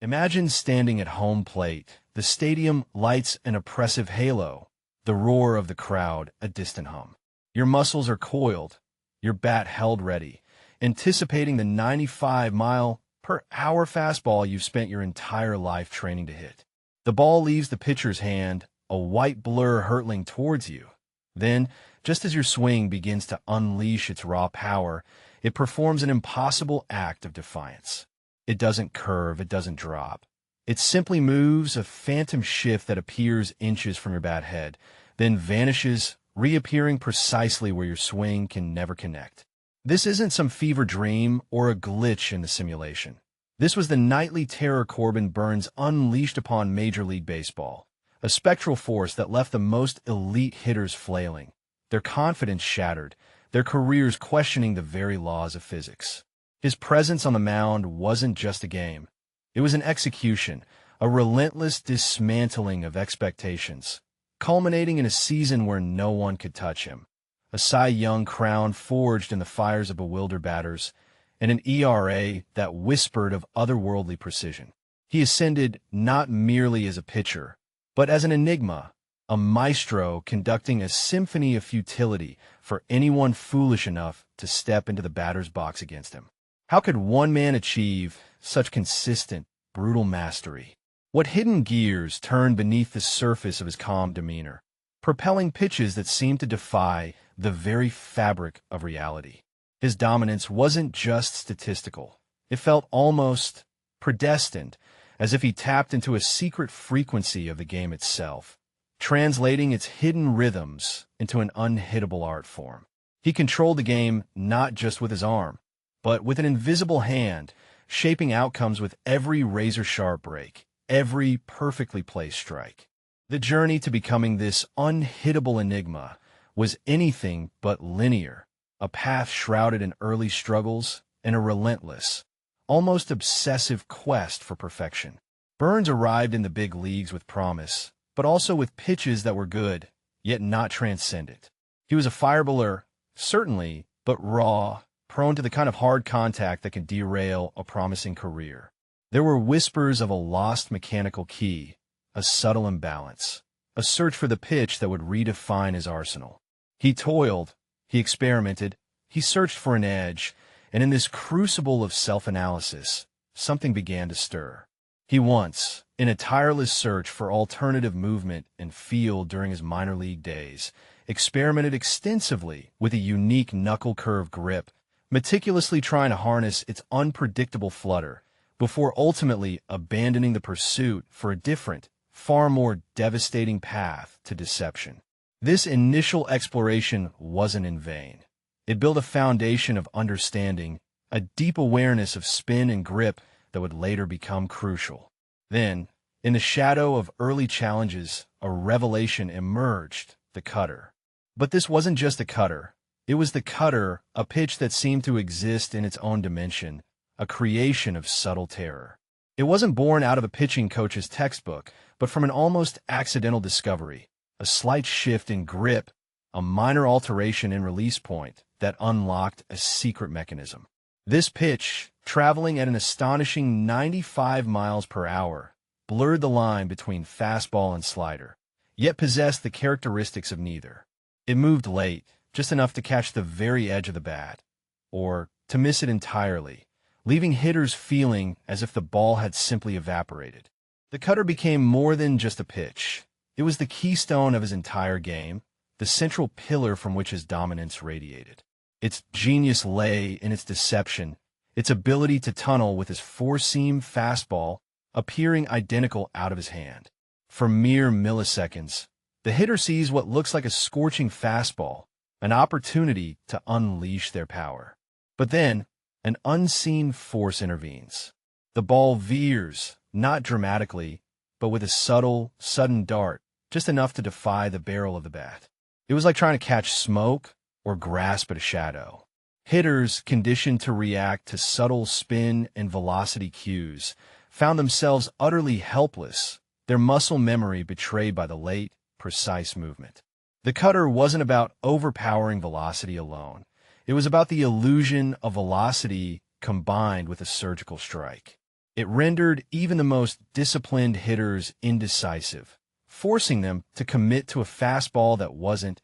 Imagine standing at home plate. The stadium lights an oppressive halo, the roar of the crowd a distant hum. Your muscles are coiled, your bat held ready, anticipating the 95-mile-per-hour fastball you've spent your entire life training to hit. The ball leaves the pitcher's hand, a white blur hurtling towards you. Then, just as your swing begins to unleash its raw power, it performs an impossible act of defiance. It doesn't curve, it doesn't drop. It simply moves, a phantom shift that appears inches from your bat head, then vanishes, reappearing precisely where your swing can never connect. This isn't some fever dream or a glitch in the simulation. This was the nightly terror Corbin Burnes unleashed upon Major League Baseball, a spectral force that left the most elite hitters flailing, their confidence shattered, their careers questioning the very laws of physics. His presence on the mound wasn't just a game. It was an execution, a relentless dismantling of expectations, culminating in a season where no one could touch him, a Cy Young crown forged in the fires of bewildered batters, and an ERA that whispered of otherworldly precision. He ascended not merely as a pitcher, but as an enigma, a maestro conducting a symphony of futility for anyone foolish enough to step into the batter's box against him. How could one man achieve such consistent, brutal mastery? What hidden gears turned beneath the surface of his calm demeanor, propelling pitches that seemed to defy the very fabric of reality? His dominance wasn't just statistical. It felt almost predestined, as if he tapped into a secret frequency of the game itself, translating its hidden rhythms into an unhittable art form. He controlled the game not just with his arm, but with an invisible hand, shaping outcomes with every razor-sharp break, every perfectly placed strike. The journey to becoming this unhittable enigma was anything but linear, a path shrouded in early struggles and a relentless, almost obsessive quest for perfection. Burnes arrived in the big leagues with promise, but also with pitches that were good, yet not transcendent. He was a fireballer, certainly, but raw, prone to the kind of hard contact that can derail a promising career. There were whispers of a lost mechanical key, a subtle imbalance, a search for the pitch that would redefine his arsenal. He toiled, he experimented, he searched for an edge, and in this crucible of self-analysis, something began to stir. He once, in a tireless search for alternative movement and feel during his minor league days, experimented extensively with a unique knuckle curve grip, meticulously trying to harness its unpredictable flutter, before ultimately abandoning the pursuit for a different, far more devastating path to deception. This initial exploration wasn't in vain. It built a foundation of understanding, a deep awareness of spin and grip that would later become crucial. Then, in the shadow of early challenges, a revelation emerged: the cutter. But this wasn't just a cutter. It was the cutter, a pitch that seemed to exist in its own dimension, a creation of subtle terror. It wasn't born out of a pitching coach's textbook, but from an almost accidental discovery, a slight shift in grip, a minor alteration in release point that unlocked a secret mechanism. This pitch, traveling at an astonishing 95 miles per hour, blurred the line between fastball and slider, yet possessed the characteristics of neither. It moved late, just enough to catch the very edge of the bat, or to miss it entirely, leaving hitters feeling as if the ball had simply evaporated. The cutter became more than just a pitch. It was the keystone of his entire game, the central pillar from which his dominance radiated. Its genius lay in its deception, its ability to tunnel with his four-seam fastball appearing identical out of his hand. For mere milliseconds, the hitter sees what looks like a scorching fastball, an opportunity to unleash their power. But then, an unseen force intervenes. The ball veers, not dramatically, but with a subtle, sudden dart, just enough to defy the barrel of the bat. It was like trying to catch smoke or grasp at a shadow. Hitters, conditioned to react to subtle spin and velocity cues, found themselves utterly helpless, their muscle memory betrayed by the late, precise movement. The cutter wasn't about overpowering velocity alone. It was about the illusion of velocity combined with a surgical strike. It rendered even the most disciplined hitters indecisive, forcing them to commit to a fastball that wasn't,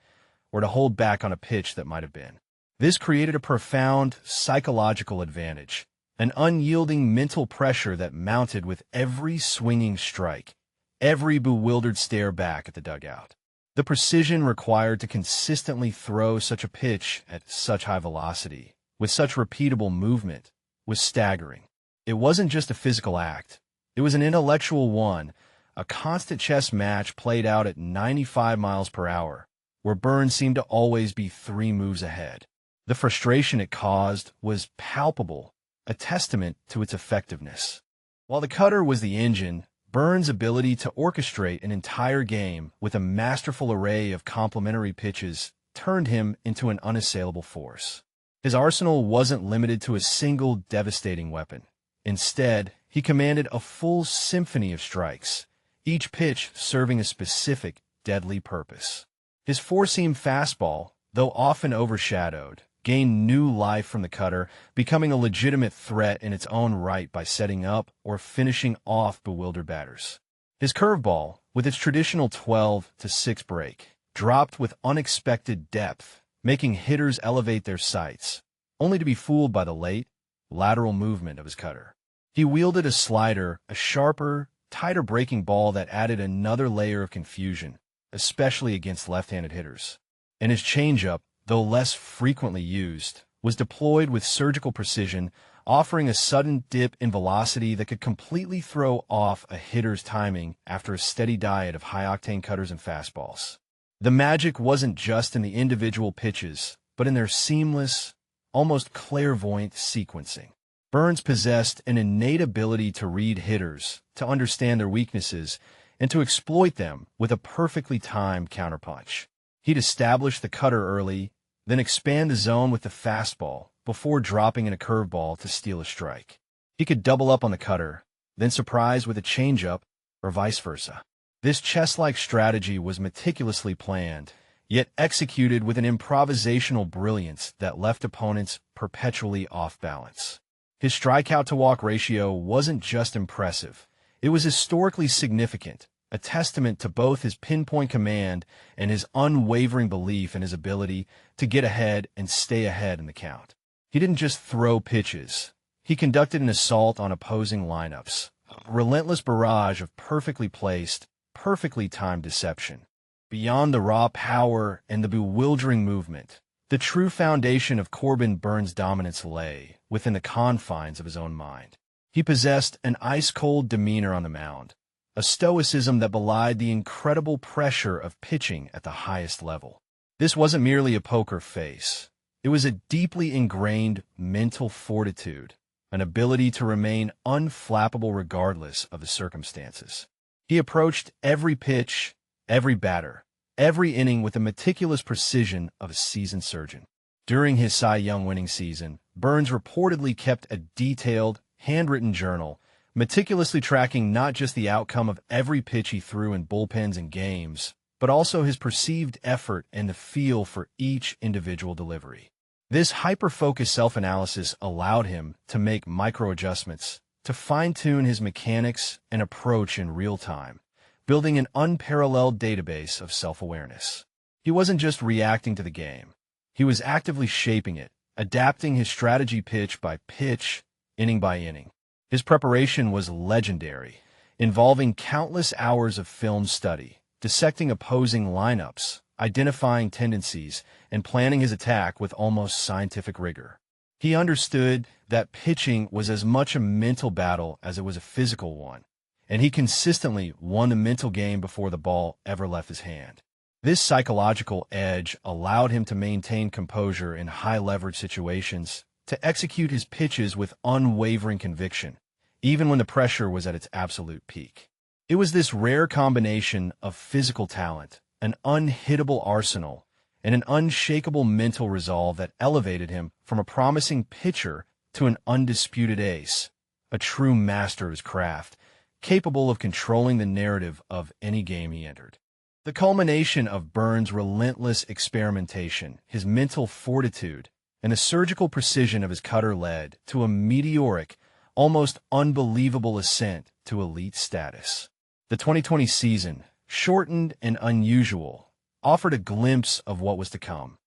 or to hold back on a pitch that might have been. This created a profound psychological advantage, an unyielding mental pressure that mounted with every swinging strike, every bewildered stare back at the dugout. The precision required to consistently throw such a pitch at such high velocity, with such repeatable movement, was staggering. It wasn't just a physical act. It was an intellectual one, a constant chess match played out at 95 miles per hour, where Burnes seemed to always be 3 moves ahead. The frustration it caused was palpable, a testament to its effectiveness. While the cutter was the engine, Burnes' ability to orchestrate an entire game with a masterful array of complementary pitches turned him into an unassailable force. His arsenal wasn't limited to a single devastating weapon. Instead, he commanded a full symphony of strikes, each pitch serving a specific, deadly purpose. His four-seam fastball, though often overshadowed, gained new life from the cutter, becoming a legitimate threat in its own right by setting up or finishing off bewildered batters. His curveball, with its traditional 12-6 break, dropped with unexpected depth, making hitters elevate their sights, only to be fooled by the late, lateral movement of his cutter. He wielded a slider, a sharper, tighter breaking ball that added another layer of confusion, especially against left-handed hitters. And his changeup, though less frequently used, was deployed with surgical precision, offering a sudden dip in velocity that could completely throw off a hitter's timing after a steady diet of high-octane cutters and fastballs. The magic wasn't just in the individual pitches, but in their seamless, almost clairvoyant sequencing. Burnes possessed an innate ability to read hitters, to understand their weaknesses, and to exploit them with a perfectly timed counterpunch. He'd establish the cutter early, then expand the zone with the fastball before dropping in a curveball to steal a strike. He could double up on the cutter, then surprise with a changeup, or vice versa. This chess-like strategy was meticulously planned, yet executed with an improvisational brilliance that left opponents perpetually off balance. His strikeout-to-walk ratio wasn't just impressive, it was historically significant, a testament to both his pinpoint command and his unwavering belief in his ability to get ahead and stay ahead in the count. He didn't just throw pitches. He conducted an assault on opposing lineups, a relentless barrage of perfectly placed, perfectly timed deception. Beyond the raw power and the bewildering movement, the true foundation of Corbin Burnes' dominance lay within the confines of his own mind. He possessed an ice-cold demeanor on the mound, a stoicism that belied the incredible pressure of pitching at the highest level. This wasn't merely a poker face. It was a deeply ingrained mental fortitude, an ability to remain unflappable regardless of the circumstances. He approached every pitch, every batter, every inning with the meticulous precision of a seasoned surgeon. During his Cy Young winning season, Burnes reportedly kept a detailed, handwritten journal, meticulously tracking not just the outcome of every pitch he threw in bullpens and games, but also his perceived effort and the feel for each individual delivery. This hyper-focused self-analysis allowed him to make micro-adjustments, to fine-tune his mechanics and approach in real time, building an unparalleled database of self-awareness. He wasn't just reacting to the game. He was actively shaping it, adapting his strategy pitch by pitch, inning by inning. His preparation was legendary, involving countless hours of film study, dissecting opposing lineups, identifying tendencies, and planning his attack with almost scientific rigor. He understood that pitching was as much a mental battle as it was a physical one, and he consistently won the mental game before the ball ever left his hand. This psychological edge allowed him to maintain composure in high-leverage situations, to execute his pitches with unwavering conviction, even when the pressure was at its absolute peak. It was this rare combination of physical talent, an unhittable arsenal, and an unshakable mental resolve that elevated him from a promising pitcher to an undisputed ace, a true master of his craft, capable of controlling the narrative of any game he entered. The culmination of Burnes' relentless experimentation, his mental fortitude, and the surgical precision of his cutter led to a meteoric, almost unbelievable ascent to elite status. The 2020 season, shortened and unusual, offered a glimpse of what was to come,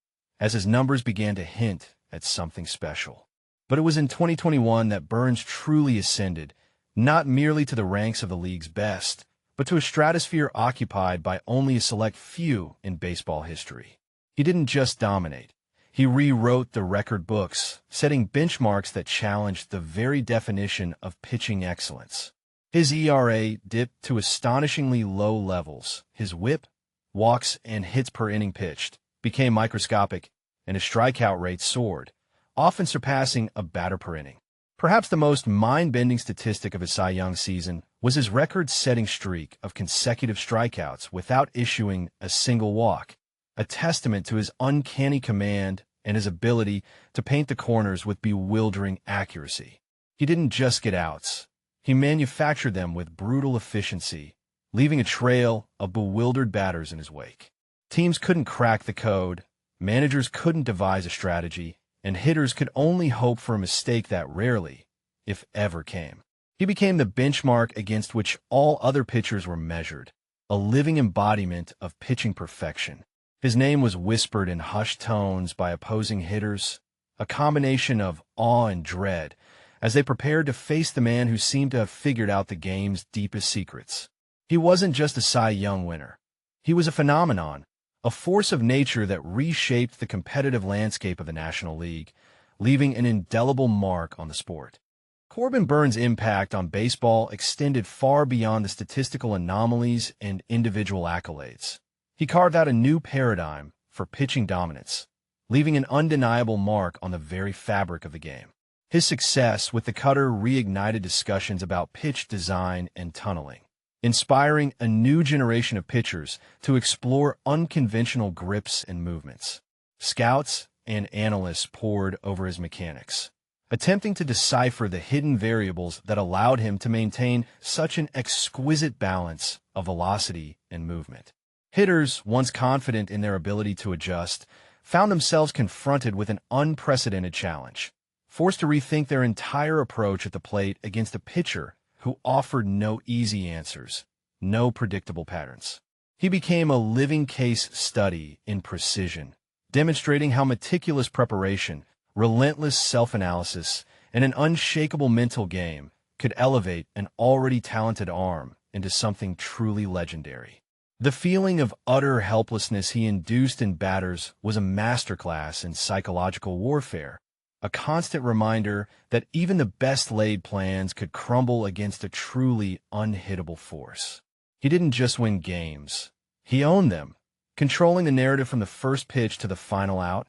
as his numbers began to hint at something special. But it was in 2021 that Burnes truly ascended, not merely to the ranks of the league's best, but to a stratosphere occupied by only a select few in baseball history. He didn't just dominate. He rewrote the record books, setting benchmarks that challenged the very definition of pitching excellence. His ERA dipped to astonishingly low levels. His whip, walks, and hits per inning pitched became microscopic, and his strikeout rate soared, often surpassing a batter per inning. Perhaps the most mind-bending statistic of his Cy Young season was his record-setting streak of consecutive strikeouts without issuing a single walk, a testament to his uncanny command and his ability to paint the corners with bewildering accuracy. He didn't just get outs. He manufactured them with brutal efficiency, leaving a trail of bewildered batters in his wake. Teams couldn't crack the code, managers couldn't devise a strategy, and hitters could only hope for a mistake that rarely, if ever, came. He became the benchmark against which all other pitchers were measured, a living embodiment of pitching perfection. His name was whispered in hushed tones by opposing hitters, a combination of awe and dread, as they prepared to face the man who seemed to have figured out the game's deepest secrets. He wasn't just a Cy Young winner. He was a phenomenon, a force of nature that reshaped the competitive landscape of the National League, leaving an indelible mark on the sport. Corbin Burnes' impact on baseball extended far beyond the statistical anomalies and individual accolades. He carved out a new paradigm for pitching dominance, leaving an undeniable mark on the very fabric of the game. His success with the cutter reignited discussions about pitch design and tunneling, inspiring a new generation of pitchers to explore unconventional grips and movements. Scouts and analysts pored over his mechanics, attempting to decipher the hidden variables that allowed him to maintain such an exquisite balance of velocity and movement. Hitters, once confident in their ability to adjust, found themselves confronted with an unprecedented challenge, forced to rethink their entire approach at the plate against a pitcher who offered no easy answers, no predictable patterns. He became a living case study in precision, demonstrating how meticulous preparation, relentless self-analysis, and an unshakable mental game could elevate an already talented arm into something truly legendary. The feeling of utter helplessness he induced in batters was a masterclass in psychological warfare, a constant reminder that even the best-laid plans could crumble against a truly unhittable force. He didn't just win games. He owned them, controlling the narrative from the first pitch to the final out,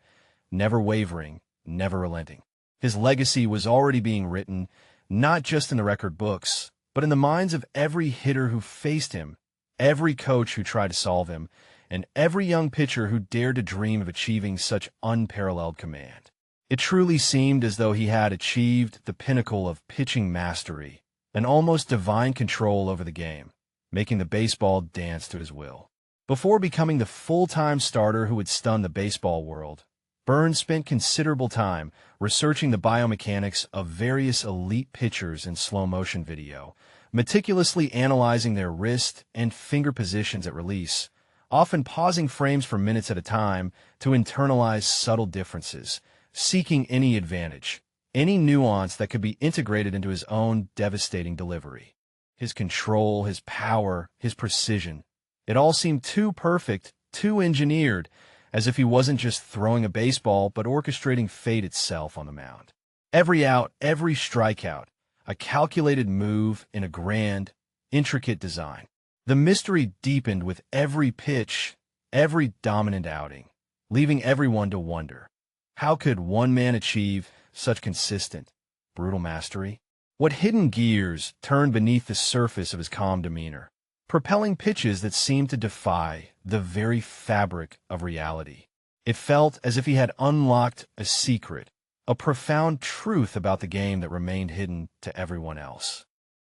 never wavering, never relenting. His legacy was already being written, not just in the record books, but in the minds of every hitter who faced him, every coach who tried to solve him, and every young pitcher who dared to dream of achieving such unparalleled command. It truly seemed as though he had achieved the pinnacle of pitching mastery, an almost divine control over the game, making the baseball dance to his will. Before becoming the full-time starter who would stun the baseball world, Burnes spent considerable time researching the biomechanics of various elite pitchers in slow-motion video, meticulously analyzing their wrist and finger positions at release, often pausing frames for minutes at a time to internalize subtle differences, seeking any advantage, any nuance that could be integrated into his own devastating delivery. His control, his power, his precision, it all seemed too perfect, too engineered, as if he wasn't just throwing a baseball but orchestrating fate itself on the mound. Every out, every strikeout, a calculated move in a grand, intricate design. The mystery deepened with every pitch, every dominant outing, leaving everyone to wonder. How could one man achieve such consistent, brutal mastery? What hidden gears turned beneath the surface of his calm demeanor, propelling pitches that seemed to defy the very fabric of reality? It felt as if he had unlocked a secret, a profound truth about the game that remained hidden to everyone else.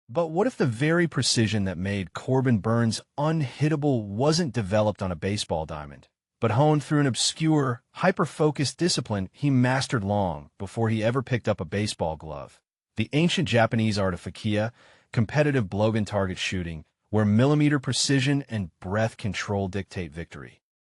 But what if the very precision that made Corbin Burnes unhittable wasn't developed on a baseball diamond, but honed through an obscure, hyper-focused discipline he mastered long before he ever picked up a baseball glove? The ancient Japanese art of fakia, competitive blow-in target shooting, where millimeter precision and breath control dictate victory.